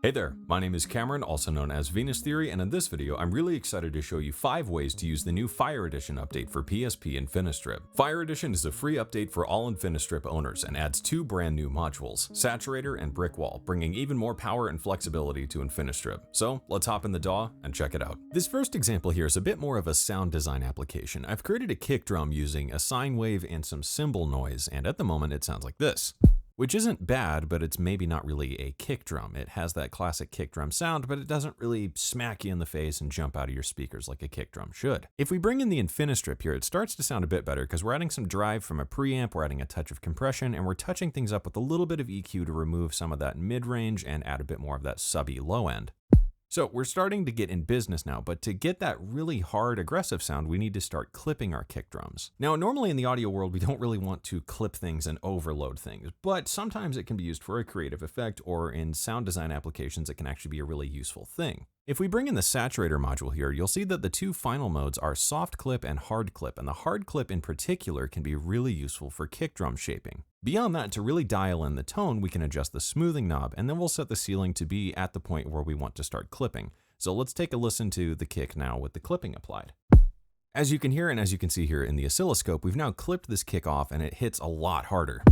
Hey there, my name is Cameron, also known as Venus Theory, and in this video I'm really excited to show you 5 ways to use the new Fire Edition update for PSP InfiniStrip. Fire Edition is a free update for all InfiniStrip owners and adds 2 brand new modules, Saturator and Brickwall, bringing even more power and flexibility to InfiniStrip. So let's hop in the DAW and check it out. This first example here is a bit more of a sound design application. I've created a kick drum using a sine wave and some cymbal noise, and at the moment it sounds like this. Which isn't bad, but it's maybe not really a kick drum. It has that classic kick drum sound, but it doesn't really smack you in the face and jump out of your speakers like a kick drum should. If we bring in the InfiniStrip here, it starts to sound a bit better because we're adding some drive from a preamp, we're adding a touch of compression, and we're touching things up with a little bit of EQ to remove some of that mid-range and add a bit more of that subby low end. So we're starting to get in business now, but to get that really hard, aggressive sound, we need to start clipping our kick drums. Now, normally in the audio world, we don't really want to clip things and overload things, but sometimes it can be used for a creative effect, or in sound design applications, it can actually be a really useful thing. If we bring in the Saturator module here, you'll see that the 2 final modes are soft clip and hard clip, and the hard clip in particular can be really useful for kick drum shaping. Beyond that, to really dial in the tone, we can adjust the smoothing knob, and then we'll set the ceiling to be at the point where we want to start clipping. So let's take a listen to the kick now with the clipping applied. As you can hear and as you can see here in the oscilloscope, we've now clipped this kick off and it hits a lot harder.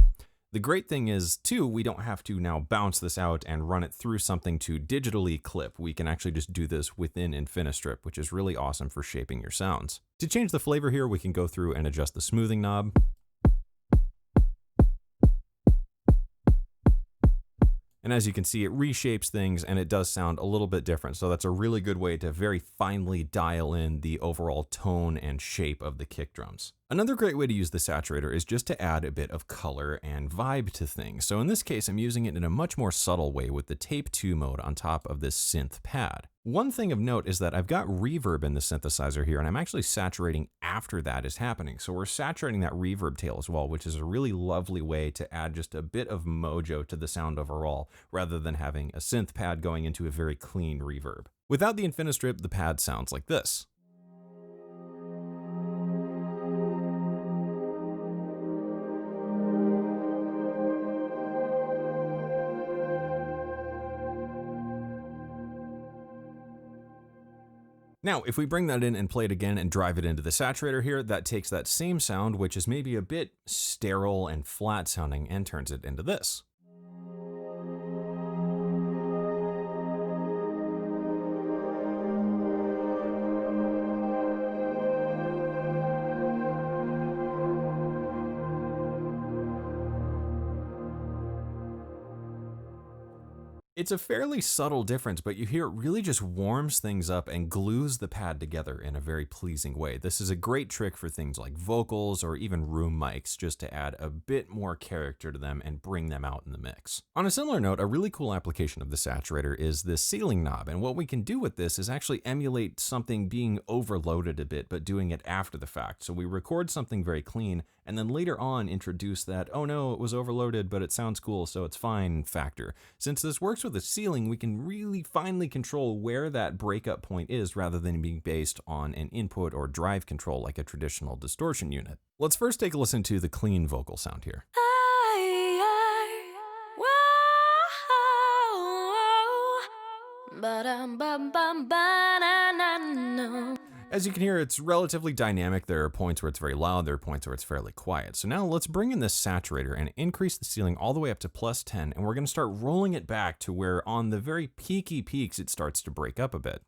The great thing is, too, we don't have to now bounce this out and run it through something to digitally clip. We can actually just do this within InfiniStrip, which is really awesome for shaping your sounds. To change the flavor here, we can go through and adjust the smoothing knob. And as you can see, it reshapes things and it does sound a little bit different. So that's a really good way to very finely dial in the overall tone and shape of the kick drums. Another great way to use the Saturator is just to add a bit of color and vibe to things. So in this case, I'm using it in a much more subtle way with the Tape 2 mode on top of this synth pad. One thing of note is that I've got reverb in the synthesizer here, and I'm actually saturating after that is happening. So we're saturating that reverb tail as well, which is a really lovely way to add just a bit of mojo to the sound overall, rather than having a synth pad going into a very clean reverb. Without the InfiniStrip, the pad sounds like this. Now, if we bring that in and play it again and drive it into the Saturator here, that takes that same sound, which is maybe a bit sterile and flat sounding, and turns it into this. It's a fairly subtle difference, but you hear it really just warms things up and glues the pad together in a very pleasing way. This is a great trick for things like vocals or even room mics, just to add a bit more character to them and bring them out in the mix. On a similar note, a really cool application of the Saturator is the ceiling knob, and what we can do with this is actually emulate something being overloaded a bit, but doing it after the fact. So we record something very clean, and then later on introduce that, oh no, it was overloaded, but it sounds cool, so it's fine factor. Since this works with the ceiling, we can really finely control where that breakup point is rather than being based on an input or drive control like a traditional distortion unit. Let's first take a listen to the clean vocal sound here. As you can hear, it's relatively dynamic. There are points where it's very loud, there are points where it's fairly quiet. So now let's bring in this Saturator and increase the ceiling all the way up to +10, and we're going to start rolling it back to where on the very peaky peaks it starts to break up a bit.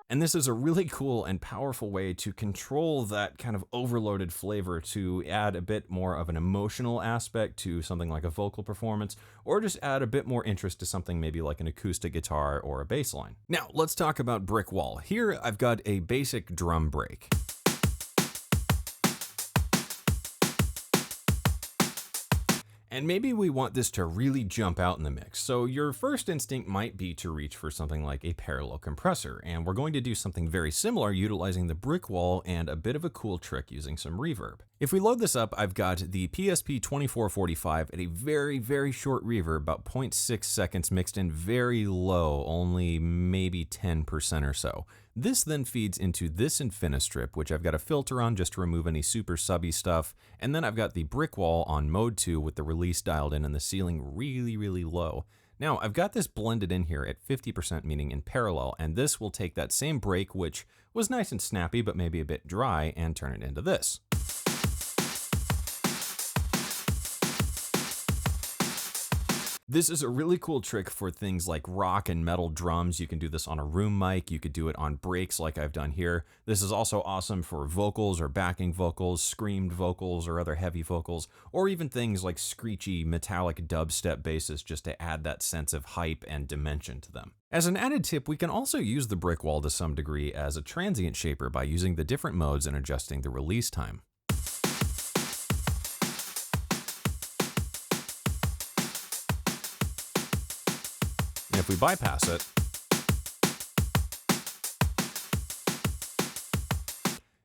And this is a really cool and powerful way to control that kind of overloaded flavor, to add a bit more of an emotional aspect to something like a vocal performance, or just add a bit more interest to something maybe like an acoustic guitar or a bass line. Now, let's talk about Brickwall. Here, I've got a basic drum break. And maybe we want this to really jump out in the mix. So your first instinct might be to reach for something like a parallel compressor. And we're going to do something very similar utilizing the brick wall and a bit of a cool trick using some reverb. If we load this up, I've got the PSP 2445 at a very, very short reverb, about 0.6 seconds mixed in very low, only maybe 10% or so. This then feeds into this InfiniStrip, which I've got a filter on just to remove any super subby stuff. And then I've got the brick wall on mode 2 with the release dialed in and the ceiling really, really low. Now I've got this blended in here at 50%, meaning in parallel, and this will take that same break, which was nice and snappy, but maybe a bit dry, and turn it into this. This is a really cool trick for things like rock and metal drums. You can do this on a room mic. You could do it on breaks like I've done here. This is also awesome for vocals or backing vocals, screamed vocals or other heavy vocals, or even things like screechy metallic dubstep basses just to add that sense of hype and dimension to them. As an added tip, we can also use the brick wall to some degree as a transient shaper by using the different modes and adjusting the release time. If we bypass it,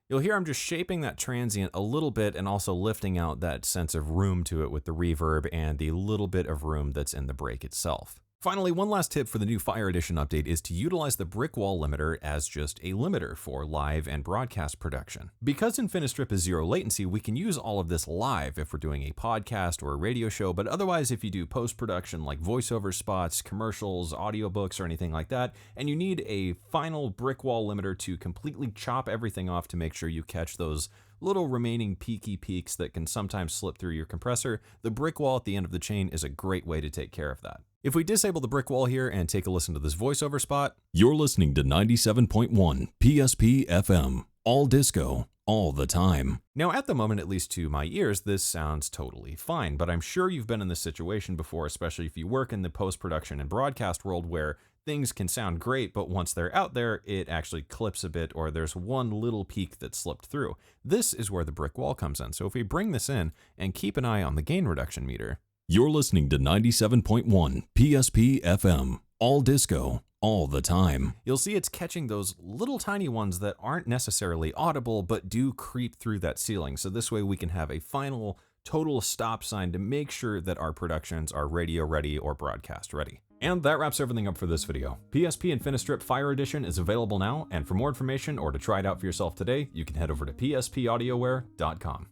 you'll hear I'm just shaping that transient a little bit and also lifting out that sense of room to it with the reverb and the little bit of room that's in the break itself. Finally, one last tip for the new Fire Edition update is to utilize the brick wall limiter as just a limiter for live and broadcast production. Because InfiniStrip is zero latency, we can use all of this live if we're doing a podcast or a radio show, but otherwise if you do post-production like voiceover spots, commercials, audiobooks, or anything like that, and you need a final brick wall limiter to completely chop everything off to make sure you catch those little remaining peaky peaks that can sometimes slip through your compressor, the brick wall at the end of the chain is a great way to take care of that. If we disable the brick wall here and take a listen to this voiceover spot, you're listening to 97.1 PSP FM, all disco, all the time. Now at the moment, at least to my ears, this sounds totally fine, but I'm sure you've been in this situation before, especially if you work in the post-production and broadcast world where things can sound great, but once they're out there, it actually clips a bit or there's one little peak that slipped through. This is where the brick wall comes in. So if we bring this in and keep an eye on the gain reduction meter, you're listening to 97.1 PSP FM, all disco, all the time. You'll see it's catching those little tiny ones that aren't necessarily audible, but do creep through that ceiling. So this way we can have a final total stop sign to make sure that our productions are radio ready or broadcast ready. And that wraps everything up for this video. PSP InfiniStrip FIRE Edition is available now, and for more information or to try it out for yourself today, you can head over to PSPaudioware.com.